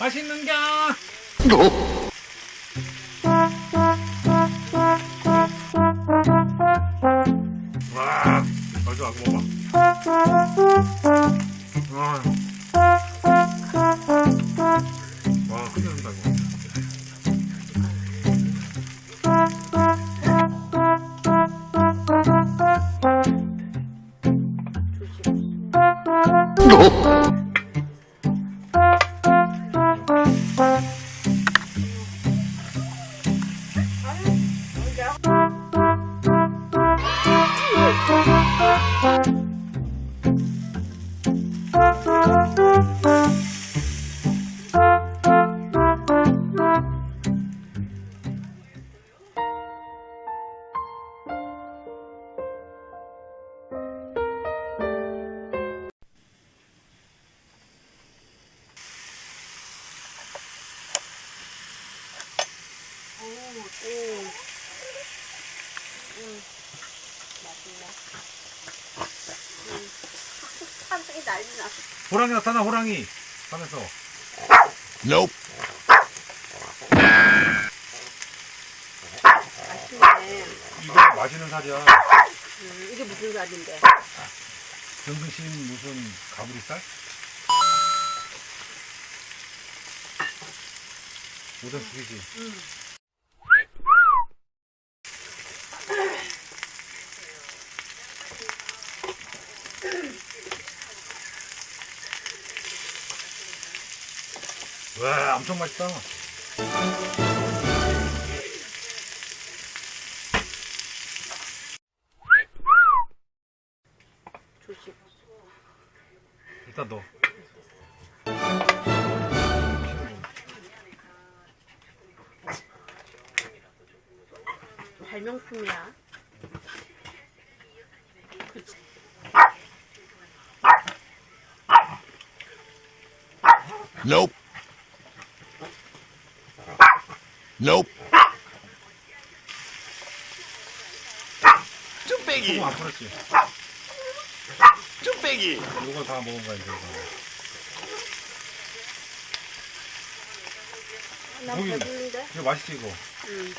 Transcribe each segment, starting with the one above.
맛있는겨. 와, 아주 안 먹어. 와, 끝내준다 이거. 산속이 난리 났어. 호랑이 나타나, 호랑이. 산에서. Nope. 맛있네. 이거 맛있는 살이야. 이게 무슨 살인데? 등신 무슨 가브리살? 모든 죽이지. 와, 엄청 맛있다. 조심. 일단 넣어. 발명품이야. 그치. Nope. Nope. 쭈빼기. 소금 안 뿌렸지? 쭈빼기. 이거 다 먹은 거야, 이제. 난 여기. 배부른데? 이거 맛있지, 이거? 응.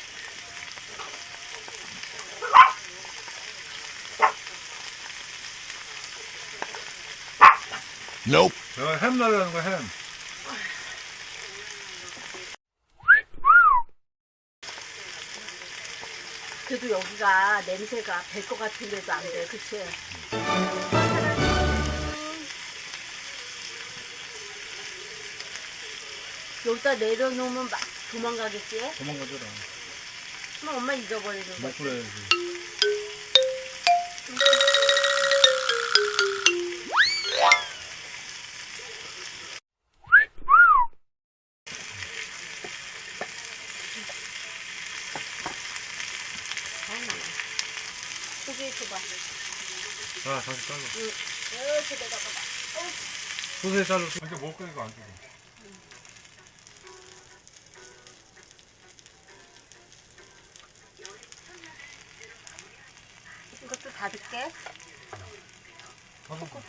Nope. 내가 햄 넣으려는 거야, 햄. 그래도 여기가 냄새가 될 것 같은데도 안 돼, 그치? 여기다 내려놓으면 막 도망가겠지? 도망가줘라. 그럼 엄마 잊어버리는 못 거지. 뿌려야지. 고기 줘봐. 아, 다시 잘라. 응. 이렇게 내려가봐. 소세지 잘라. 이렇게 먹을 거니까 안 주고. 이것도 닫을게. 더 넣고.